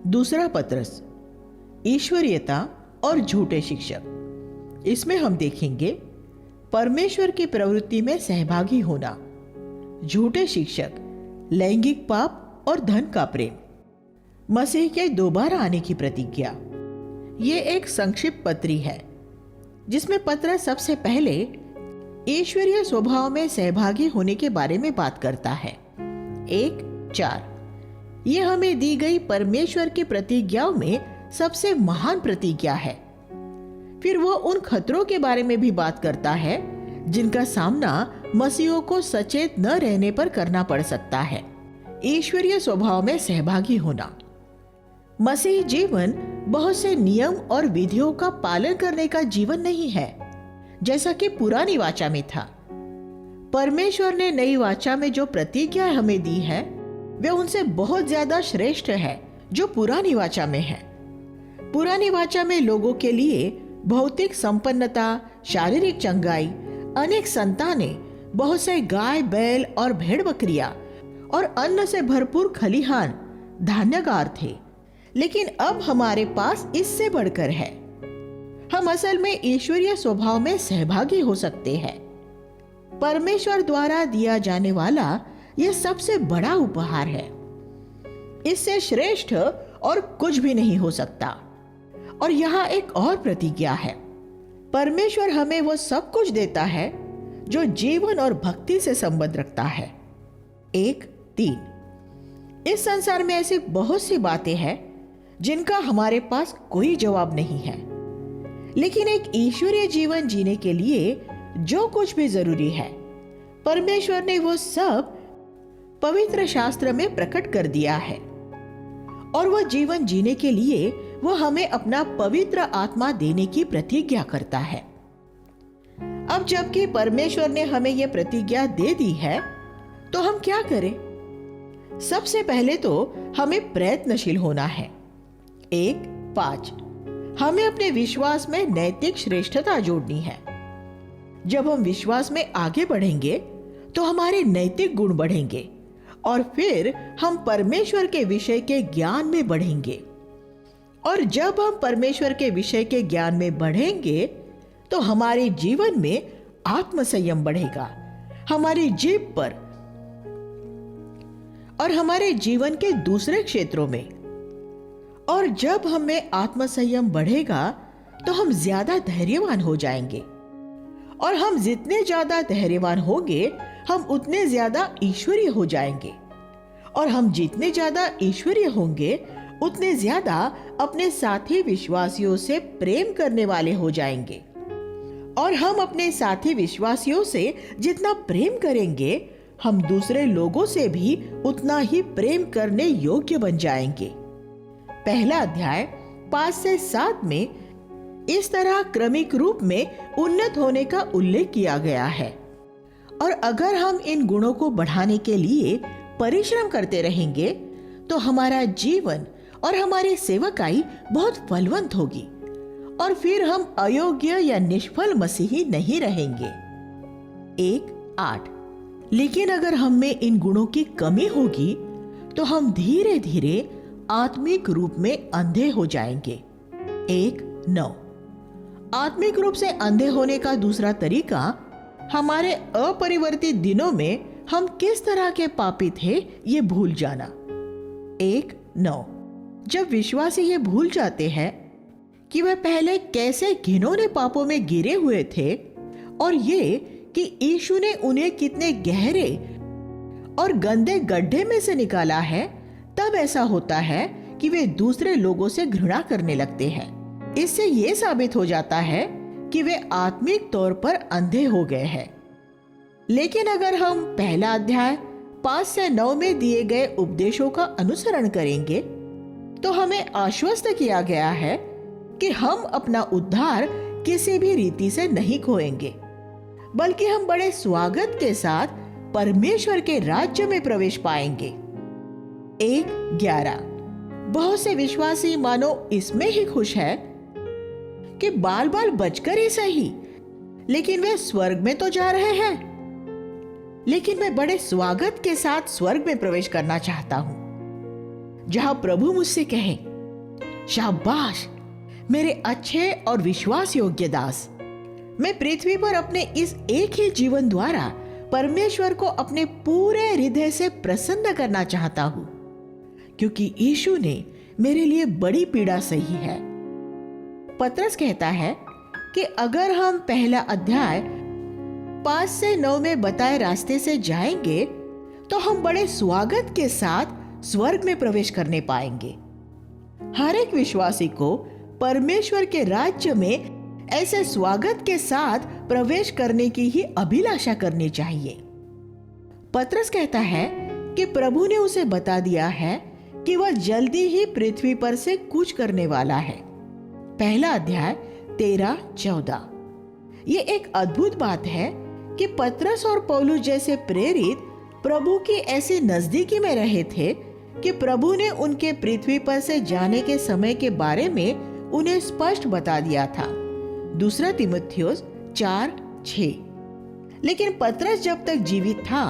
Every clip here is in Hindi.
दूसरा पत्रस, ईश्वरीयता और झूठे शिक्षक। इसमें हम देखेंगे परमेश्वर की प्रवृत्ति में सहभागी होना, झूठे शिक्षक, लैंगिक पाप और धन का प्रेम, मसीह के दोबारा आने की प्रतिज्ञा। ये एक संक्षिप्त पत्री है जिसमें पत्रस सबसे पहले ईश्वरीय स्वभाव में सहभागी होने के बारे में बात करता है। 1:4 ये हमें दी गई परमेश्वर की प्रतिज्ञाओं में सबसे महान प्रतिज्ञा है। फिर वो उन खतरों के बारे में भी बात करता है जिनका सामना मसीहों को सचेत न रहने पर करना पड़ सकता है। ईश्वरीय स्वभाव में सहभागी होना। मसीह जीवन बहुत से नियम और विधियों का पालन करने का जीवन नहीं है जैसा कि पुरानी वाचा में था। परमेश्वर ने नई वाचा में जो प्रतिज्ञा हमें दी है वे उनसे बहुत ज्यादा श्रेष्ठ है जो पुरानी वाचा में है। पुरानी वाचा में लोगों के लिए भौतिक संपन्नता, शारीरिक चंगाई, अनेक संतानें, बहुत से गाय बैल और भेड़ बकरियां और अन्न से भरपूर खलिहान, धान्यागार थे। लेकिन अब हमारे पास इससे बढ़कर है। हम असल में ईश्वरीय स्वभाव में सहभागी हो सकते हैं। परमेश्वर द्वारा दिया जाने वाला यह सबसे बड़ा उपहार है। इससे श्रेष्ठ और कुछ भी नहीं हो सकता। और यहाँ एक और प्रतिज्ञा है। परमेश्वर हमें वो सब कुछ देता है जो जीवन और भक्ति से संबंध रखता है। 1:3 इस संसार में ऐसी बहुत सी बातें हैं जिनका हमारे पास कोई जवाब नहीं है, लेकिन एक ईश्वरीय जीवन जीने के लिए जो कुछ भी जरूरी है परमेश्वर ने वो सब पवित्र शास्त्र में प्रकट कर दिया है। और वह जीवन जीने के लिए वो हमें अपना पवित्र आत्मा देने की प्रतिज्ञा करता है। अब जबकि परमेश्वर ने हमें यह प्रतिज्ञा दे दी है तो हम क्या करें? सबसे पहले तो हमें प्रयत्नशील होना है। 1:5 हमें अपने विश्वास में नैतिक श्रेष्ठता जोड़नी है। जब हम विश्वास में आगे बढ़ेंगे तो हमारे नैतिक गुण बढ़ेंगे और फिर हम परमेश्वर के विषय के ज्ञान में बढ़ेंगे। और जब हम परमेश्वर के विषय के ज्ञान में बढ़ेंगे तो हमारे जीवन में आत्मसंयम बढ़ेगा, हमारी जीभ पर और हमारे जीवन के दूसरे क्षेत्रों में। और जब हमें आत्मसंयम बढ़ेगा तो हम ज्यादा धैर्यवान हो जाएंगे। और हम जितने ज्यादा धैर्यवान होंगे हम उतने ज्यादा ईश्वरीय हो जाएंगे। और हम जितने ज्यादा ईश्वरीय होंगे उतने ज्यादा अपने साथी विश्वासियों से प्रेम करने वाले हो जाएंगे। और हम अपने साथी विश्वासियों से जितना प्रेम करेंगे हम दूसरे लोगों से भी उतना ही प्रेम करने योग्य बन जाएंगे। पहला अध्याय 5 से 7 में इस तरह क्रमिक रूप में उन्नत होने का उल्लेख किया गया है। और अगर हम इन गुणों को बढ़ाने के लिए परिश्रम करते रहेंगे तो हमारा जीवन और हमारी सेवकाई बहुत फलवंत होगी और फिर हम अयोग्य या निष्फल मसीही नहीं रहेंगे। 1:8 लेकिन अगर हम में इन गुणों की कमी होगी तो हम धीरे धीरे आत्मिक रूप में अंधे हो जाएंगे। 1:9 आत्मिक रूप से अंधे होने का दूसरा तरीका हमारे अपरिवर्तित दिनों में हम किस तरह के पापी थे ये भूल जाना। 1:9 जब विश्वासी ये भूल जाते हैं कि वे पहले कैसे घिनौने पापों में गिरे हुए थे और ये कि यीशु ने उन्हें कितने गहरे और गंदे गड्ढे में से निकाला है, तब ऐसा होता है कि वे दूसरे लोगों से घृणा करने लगते हैं। इससे ये साबित हो जाता है कि वे आत्मिक तौर पर अंधे हो गए हैं। लेकिन अगर हम पहला अध्याय 5 से 9 में दिए गए उपदेशों का अनुसरण करेंगे तो हमें आश्वस्त किया गया है कि हम अपना उद्धार किसी भी रीति से नहीं खोएंगे, बल्कि हम बड़े स्वागत के साथ परमेश्वर के राज्य में प्रवेश पाएंगे। 1:11 बहुत से विश्वासी मानो इसमें ही खुश है कि बाल बाल बचकर ही सही, लेकिन वे स्वर्ग में तो जा रहे हैं। लेकिन मैं बड़े स्वागत के साथ स्वर्ग में प्रवेश करना चाहता हूं, जहां प्रभु मुझसे कहे, शाबाश मेरे अच्छे और विश्वास योग्य दास। मैं पृथ्वी पर अपने इस एक ही जीवन द्वारा परमेश्वर को अपने पूरे हृदय से प्रसन्न करना चाहता हूं, क्योंकि यीशु ने मेरे लिए बड़ी पीड़ा सही है। पतरस कहता है कि अगर हम पहला अध्याय 5 से 9 में बताए रास्ते से जाएंगे तो हम बड़े स्वागत के साथ स्वर्ग में प्रवेश करने पाएंगे। हर एक विश्वासी को परमेश्वर के राज्य में ऐसे स्वागत के साथ प्रवेश करने की ही अभिलाषा करनी चाहिए। पतरस कहता है कि प्रभु ने उसे बता दिया है कि वह जल्दी ही पृथ्वी पर से कूच करने वाला है। पहला अध्याय 13-14। ये एक अद्भुत बात है कि पतरस और पौलुस जैसे प्रेरित प्रभु की ऐसी नजदीकी में रहे थे कि प्रभु ने उनके पृथ्वी पर से जाने के समय के बारे में उन्हें स्पष्ट बता दिया था। दूसरा तीमुथियुस 4:6। लेकिन पतरस जब तक जीवित था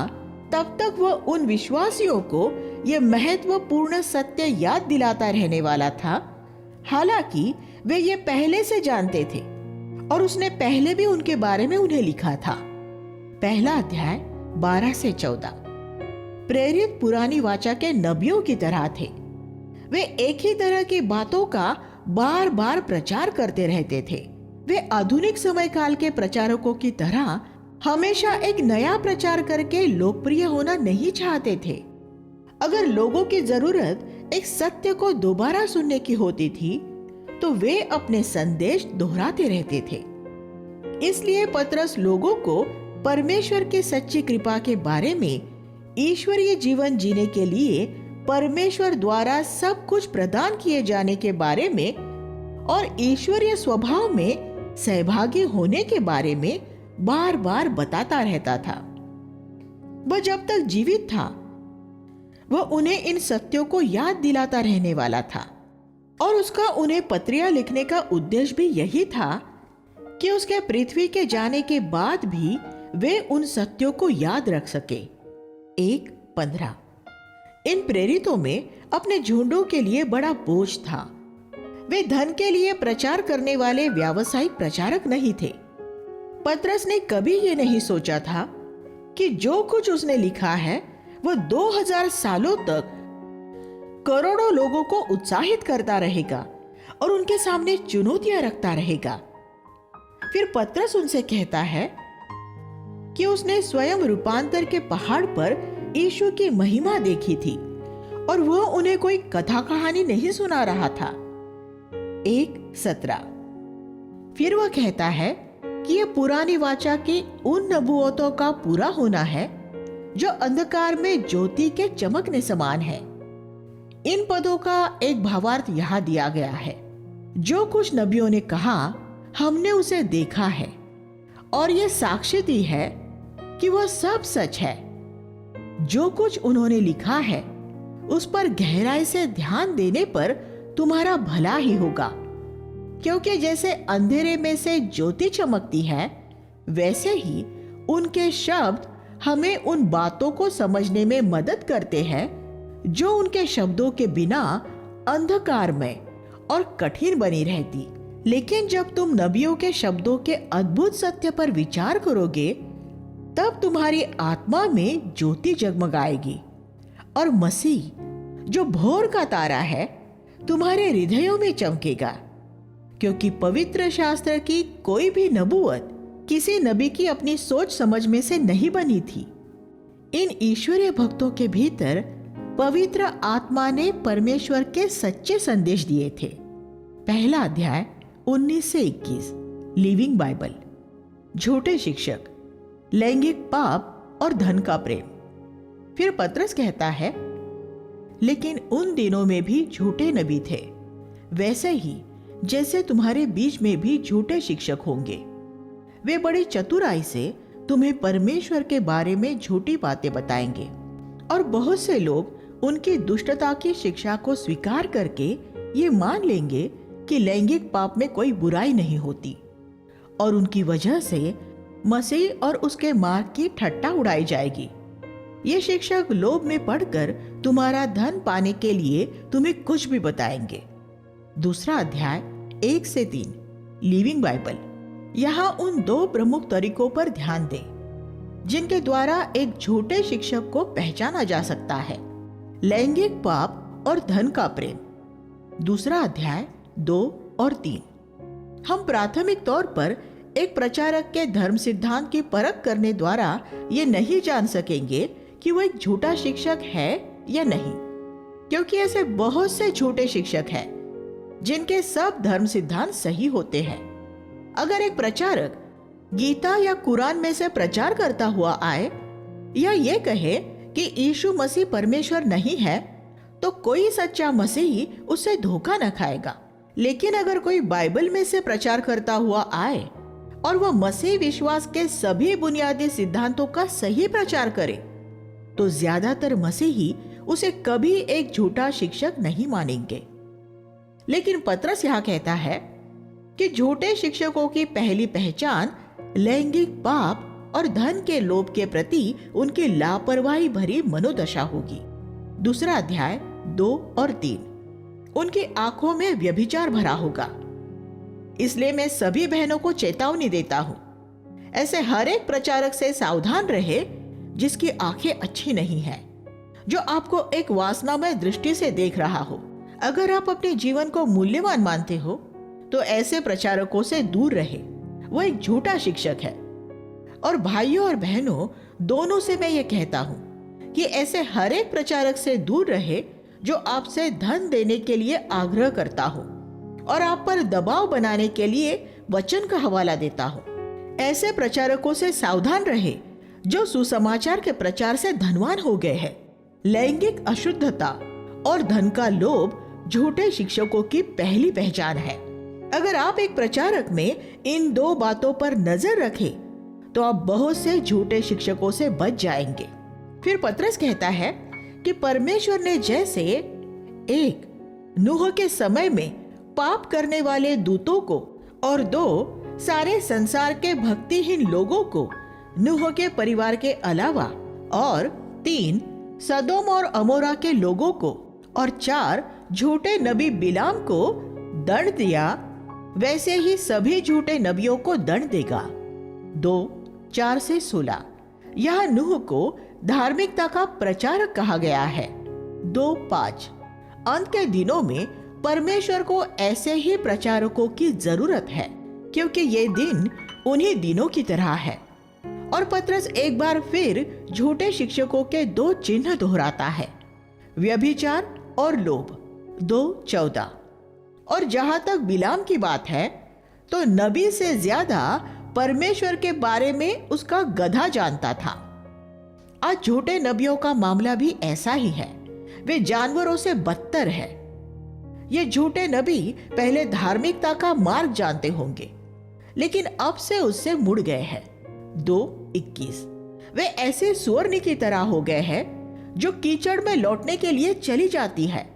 तब तक वह उन विश्वासियों को यह महत्वपूर्ण सत्य याद दिलाता रहने वाला था, हालांकि वे ये पहले से जानते थे और उसने पहले भी उनके बारे में उन्हें लिखा था। पहला अध्याय 12 से 14। प्रेरित पुरानी वाचा के नबियों की तरह थे। वे एक ही तरह की बातों का बार बार प्रचार करते रहते थे। वे आधुनिक समय काल के प्रचारकों की तरह हमेशा एक नया प्रचार करके लोकप्रिय होना नहीं चाहते थे। अगर लोगों की जरूरत एक सत्य को दोबारा सुनने की होती थी तो वे अपने संदेश दोहराते रहते थे। इसलिए पतरस लोगों को परमेश्वर की सच्ची कृपा के बारे में, ईश्वरीय जीवन जीने के लिए परमेश्वर द्वारा सब कुछ प्रदान किए जाने के बारे में और ईश्वरीय स्वभाव में सहभागी होने के बारे में बार बार बताता रहता था। वह जब तक जीवित था वह उन्हें इन सत्यों को याद दिलाता रहने वाला था और उसका उन्हें पत्रियां लिखने का उद्देश्य भी यही था कि उसके पृथ्वी के जाने के बाद भी वे उन सत्यों को याद रख सके। 1:15। इन प्रेरितों में अपने झुंडों के लिए बड़ा बोझ था। वे धन के लिए प्रचार करने वाले व्यावसायिक प्रचारक नहीं थे। पतरस ने कभी ये नहीं सोचा था कि जो कुछ उसने लिखा है वह 2000 सालों तक करोड़ों लोगों को उत्साहित करता रहेगा और उनके सामने चुनौतियां रखता रहेगा। फिर पतरस उनसे कहता है कि उसने स्वयं रूपांतर के पहाड़ पर यीशु की महिमा देखी थी और वह उन्हें कोई कथा कहानी नहीं सुना रहा था। 1:17। फिर वह कहता है कि यह पुरानी वाचा की उन नबुवतों का पूरा होना है जो अंधकार में ज्योति के चमकने समान है। इन पदों का एक भावार्थ यहाँ दिया गया है। जो कुछ नबियों ने कहा हमने उसे देखा है और यह साक्ष्य दी है कि वह सब सच है। जो कुछ उन्होंने लिखा है उस पर गहराई से ध्यान देने पर तुम्हारा भला ही होगा, क्योंकि जैसे अंधेरे में से ज्योति चमकती है वैसे ही उनके शब्द हमें उन बातों को समझने में मदद करते हैं जो उनके शब्दों के बिना अंधकार में और कठिन बनी रहती। लेकिन जब तुम नबियों के शब्दों के अद्भुत सत्य पर विचार करोगे तब तुम्हारी आत्मा में ज्योति जगमगाएगी और मसीह जो भोर का तारा है तुम्हारे हृदयों में चमकेगा, क्योंकि पवित्र शास्त्र की कोई भी नबूवत किसी नबी की अपनी सोच समझ में से नहीं बनी थी। इन ईश्वरीय भक्तों के भीतर पवित्र आत्मा ने परमेश्वर के सच्चे संदेश दिए थे। पहला अध्याय 19 से 21। Living Bible. झूठे शिक्षक, लैंगिक पाप और धन का प्रेम। फिर पतरस कहता है, लेकिन उन दिनों में भी झूठे नबी थे, वैसे ही जैसे तुम्हारे बीच में भी झूठे शिक्षक होंगे। वे बड़ी चतुराई से तुम्हें परमेश्वर के बारे में झूठी बातें बताएंगे और बहुत से लोग उनकी दुष्टता की शिक्षा को स्वीकार करके ये मान लेंगे कि लैंगिक पाप में कोई बुराई नहीं होती और उनकी वजह से मसीह और उसके मार्ग की ठट्टा उड़ाई जाएगी। ये शिक्षक लोभ में पड़कर तुम्हारा धन पाने के लिए तुम्हें कुछ भी बताएंगे। दूसरा अध्याय 1 से 3 लिविंग बाइबल। यहाँ उन 2 प्रमुख तरीकों पर ध्यान दें जिनके द्वारा एक झूठे शिक्षक को पहचाना जा सकता है, लैंगिक पाप और धन का प्रेम। दूसरा अध्याय 2 और 3। हम प्राथमिक तौर पर एक प्रचारक के धर्म सिद्धांत की परख करने द्वारा ये नहीं जान सकेंगे कि वो एक झूठा शिक्षक है या नहीं, क्योंकि ऐसे बहुत से झूठे शिक्षक हैं जिनके सब धर्म सिद्धांत सही होते हैं। अगर एक प्रचारक गीता या कुरान में से प्रचार करता हुआ आए या ये कहे कि यीशु मसीह परमेश्वर नहीं है, तो कोई सच्चा मसीही उससे धोखा न खाएगा। लेकिन अगर कोई बाइबल में से प्रचार करता हुआ आए और वह मसीह विश्वास के सभी बुनियादी सिद्धांतों का सही प्रचार करे, तो ज्यादातर मसीही उसे कभी एक झूठा शिक्षक नहीं मानेंगे। लेकिन पतरस यहाँ कहता है कि झूठे शिक्षकों की पहली पहचान लैंगिक पाप और धन के लोभ के प्रति उनकी लापरवाही भरी मनोदशा होगी। दूसरा अध्याय 2 और 3। उनकी आंखों में व्यभिचार भरा होगा। इसलिए मैं सभी बहनों को चेतावनी देता हूं, ऐसे हर एक प्रचारक से सावधान रहे जिसकी आंखें अच्छी नहीं है, जो आपको एक वासनामय दृष्टि से देख रहा हो। अगर आप अपने जीवन को मूल्यवान मानते हो तो ऐसे प्रचारकों से दूर रहे, वो एक झूठा शिक्षक है। और भाइयों और बहनों दोनों से मैं ये कहता हूं कि ऐसे हर एक प्रचारक से दूर रहे जो आपसे धन देने के लिए आग्रह करता हो और आप पर दबाव बनाने के लिए वचन का हवाला देता हो। ऐसे प्रचारकों से सावधान रहे जो सुसमाचार के प्रचार से धनवान हो गए हैं। लैंगिक अशुद्धता और धन का लोभ झूठे शिक्षकों की पहली पहचान है। अगर आप एक प्रचारक में इन 2 बातों पर नजर रखें तो आप बहुत से झूठे शिक्षकों से बच जाएंगे। फिर पतरस कहता है कि परमेश्वर ने जैसे 1 नूह के समय में पाप करने वाले दूतों को और 2 सारे संसार के भक्तिहीन लोगों को नूह के परिवार के अलावा, और 3 सदोम और अमोरा के लोगों को, और 4 झूठे नबी बिलाम को दंड दिया, वैसे ही सभी झूठे नबियों को दंड देगा। 2:4 से 16। यह नूह को धार्मिकता का प्रचारक कहा गया है। 2:5। अंत के दिनों में परमेश्वर को ऐसे ही प्रचारकों की जरूरत है, क्योंकि ये दिन उन्हीं दिनों की तरह है। और पतरस एक बार फिर झूठे शिक्षकों के 2 चिन्ह दोहराता है, व्यभिचार और लोभ। 2:14। और जहां तक बिलाम की बात है तो नबी से ज्यादा परमेश्वर के बारे में उसका गधा जानता था। आज झूठे नबियों का मामला भी ऐसा ही है, वे जानवरों से बदतर है। ये झूठे नबी पहले धार्मिकता का मार्ग जानते होंगे, लेकिन अब से उससे मुड़ गए हैं। 2:21। वे ऐसे सुअरनी की तरह हो गए हैं जो कीचड़ में लौटने के लिए चली जाती है,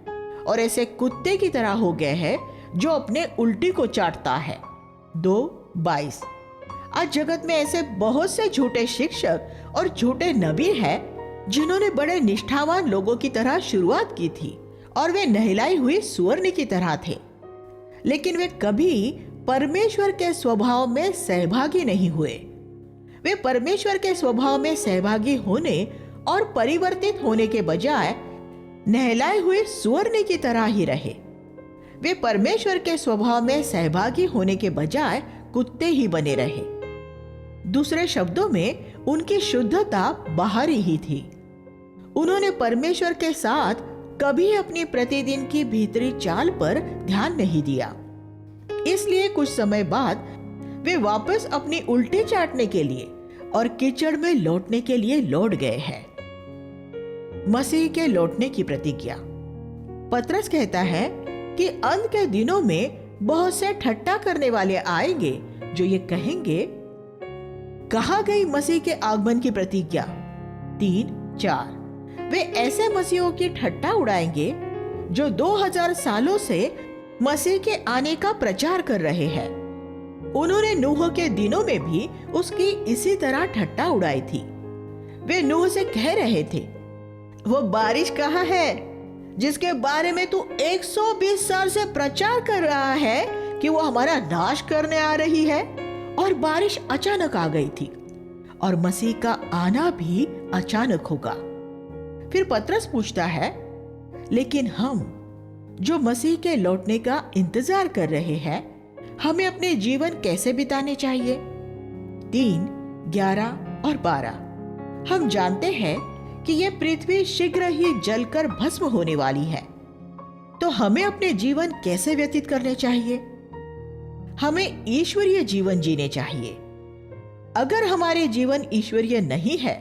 और ऐसे कुत्ते की तरह हो गए हैं जो अपने उल्टी को चाटता है। 2:22। आज जगत में ऐसे बहुत से झूठे शिक्षक और झूठे नबी हैं जिन्होंने बड़े निष्ठावान लोगों की तरह शुरुआत की थी, और वे नहलाई हुई सुअरनी की तरह थे, लेकिन वे कभी परमेश्वर के स्वभाव में सहभागी नहीं हुए। वे परमेश्वर के स्वभाव में सहभागी होने और परिवर्तित होने के बजाय नहलाए हुए सुअरनी की तरह ही रहे। वे परमेश्वर के स्वभाव में सहभागी होने के बजाय कुत्ते ही बने रहे। दूसरे शब्दों में उनकी शुद्धता बाहरी ही थी। उन्होंने परमेश्वर के साथ कभी अपनी प्रतिदिन की भीतरी चाल पर ध्यान नहीं दिया। इसलिए कुछ समय बाद वे वापस अपनी उल्टी चाटने के लिए और कीचड़ में लौटने के लिए लौट गए हैं। मसीह के लौटने की प्रतिज्ञा। पतरस कहता है कि अंत के दिनों में बहुत से ठट्टा करने वाले आएंगे जो ये कहेंगे, कहाँ गई मसीह के आगमन की प्रतिज्ञा। 3:4। वे ऐसे मसीहों की ठट्टा उड़ाएंगे जो 2000 सालों से मसीह के आने का प्रचार कर रहे हैं। उन्होंने नूह के दिनों में भी उसकी इसी तरह ठट्टा उड़ाई थी। वे नूह से कह रहे थे, वो बारिश कहाँ है, जिसके बारे में तू 120 साल से प्रचार कर रहा है कि वो हमारा नाश करने आ रही है। और बारिश अचानक आ गई थी और मसीह का आना भी अचानक होगा। फिर पतरस पूछता है, लेकिन हम जो मसीह के लौटने का इंतजार कर रहे हैं, हमें अपने जीवन कैसे बिताने चाहिए? 3, 11 और 12 हम जानते हैं कि यह पृथ्वी शीघ्र ही जलकर भस्म होने वाली है। तो हमें अपने जीवन कैसे व्यतीत करने चाहिए? हमें ईश्वरीय जीवन जीने चाहिए। अगर हमारे जीवन ईश्वरीय नहीं है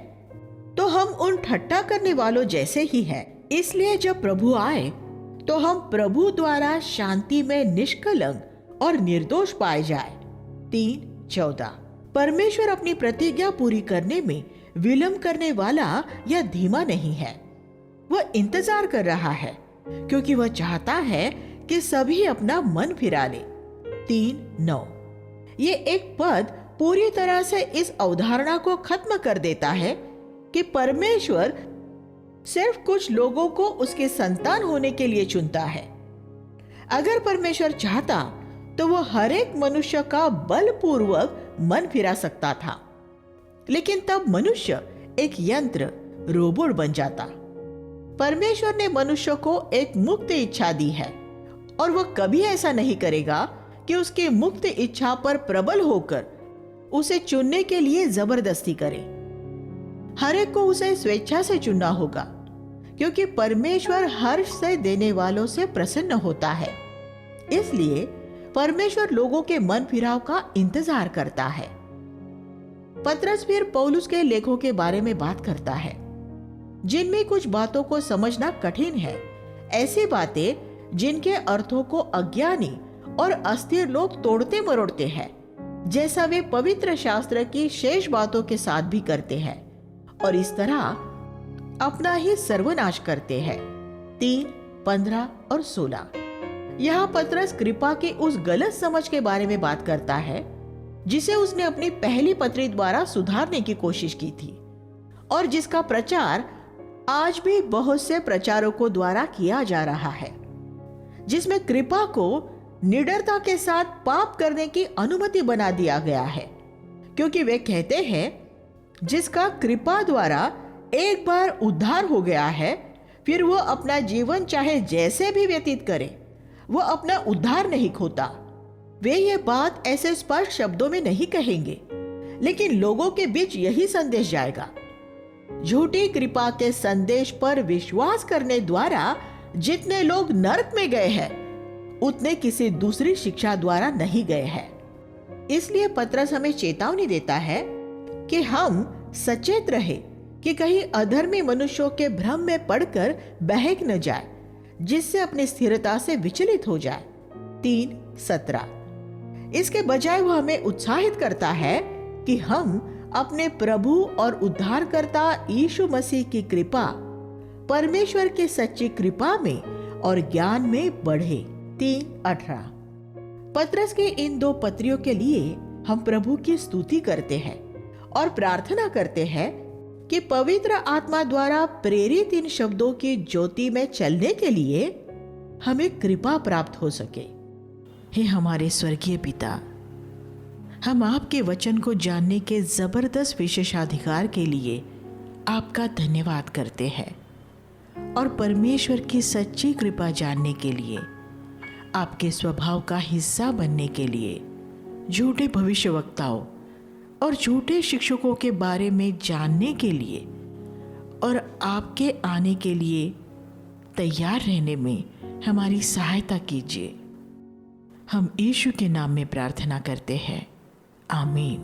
तो हम उन ठट्ठा करने वालों जैसे ही हैं। इसलिए जब प्रभु आए तो हम प्रभु द्वारा शांति में निष्कलंक और निर्दोष पाए जाए। 3:14 परमेश्वर अपनी प्रतिज्ञा पूरी करने में विलंब करने वाला या धीमा नहीं है। वह इंतजार कर रहा है क्योंकि वह चाहता है कि सभी अपना मन फिरा ले। 3:9 ये एक पद पूरी तरह से इस अवधारणा को खत्म कर देता है कि परमेश्वर सिर्फ कुछ लोगों को उसके संतान होने के लिए चुनता है। अगर परमेश्वर चाहता तो वो हर एक मनुष्य का बलपूर्वक मन फिरा सकता था, लेकिन तब मनुष्य एक यंत्र, रोबोट बन जाता। परमेश्वर ने मनुष्य को एक मुक्त इच्छा दी है और वह कभी ऐसा नहीं करेगा कि उसकी मुक्त इच्छा पर प्रबल होकर उसे चुनने के लिए जबरदस्ती करे। हर एक को उसे स्वेच्छा से चुनना होगा, क्योंकि परमेश्वर हर्ष से देने वालों से प्रसन्न होता है। इसलिए परमेश्वर लोगों के मन फिराव का इंतजार करता है। पतरस फिर पौलुस के लेखों के बारे में बात करता है, जिनमें कुछ बातों को समझना कठिन है। ऐसी बातें जिनके अर्थों को अज्ञानी और अस्थिर लोग तोड़ते मरोड़ते हैं, जैसा वे पवित्र शास्त्र की शेष बातों के साथ भी करते हैं और इस तरह अपना ही सर्वनाश करते हैं। 3, 15 और 16 यहाँ पतरस कृपा की उस गलत समझ के बारे में बात करता है जिसे उसने अपनी पहली पत्री द्वारा सुधारने की कोशिश की थी और जिसका प्रचार आज भी बहुत से प्रचारकों द्वारा किया जा रहा है, जिसमें कृपा को निडरता के साथ पाप करने की अनुमति बना दिया गया है, क्योंकि वे कहते हैं जिसका कृपा द्वारा एक बार उद्धार हो गया है, फिर वो अपना जीवन चाहे जैसे भी व्यतीत करे, वो अपना उद्धार नहीं खोता। वे ये बात ऐसे स्पष्ट शब्दों में नहीं कहेंगे, लेकिन लोगों के बीच यही संदेश जाएगा। झूठी कृपा के संदेश पर विश्वास करने द्वारा जितने लोग नरक में गए हैं, उतने किसी दूसरी शिक्षा द्वारा नहीं गए हैं। इसलिए पतरस हमें चेतावनी देता है कि हम सचेत रहे कि कहीं अधर्मी मनुष्यों के भ्रम में पड़कर बहक न जाए, जिससे अपनी स्थिरता से विचलित हो जाए। 3:17 इसके बजाय वह हमें उत्साहित करता है कि हम अपने प्रभु और उद्धारकर्ता यीशु मसीह की कृपा, परमेश्वर की सच्ची कृपा में और ज्ञान में बढ़े। 3:18 पतरस के इन 2 पत्रियों के लिए हम प्रभु की स्तुति करते हैं और प्रार्थना करते हैं कि पवित्र आत्मा द्वारा प्रेरित इन शब्दों की ज्योति में चलने के लिए हमें कृपा प्राप्त हो सके। हे हमारे स्वर्गीय पिता, हम आपके वचन को जानने के जबरदस्त विशेषाधिकार के लिए आपका धन्यवाद करते हैं और परमेश्वर की सच्ची कृपा जानने के लिए, आपके स्वभाव का हिस्सा बनने के लिए झूठे भविष्यवक्ताओं और झूठे शिक्षकों के बारे में जानने के लिए और आपके आने के लिए तैयार रहने में हमारी सहायता कीजिए। हम यीशु के नाम में प्रार्थना करते हैं, आमीन।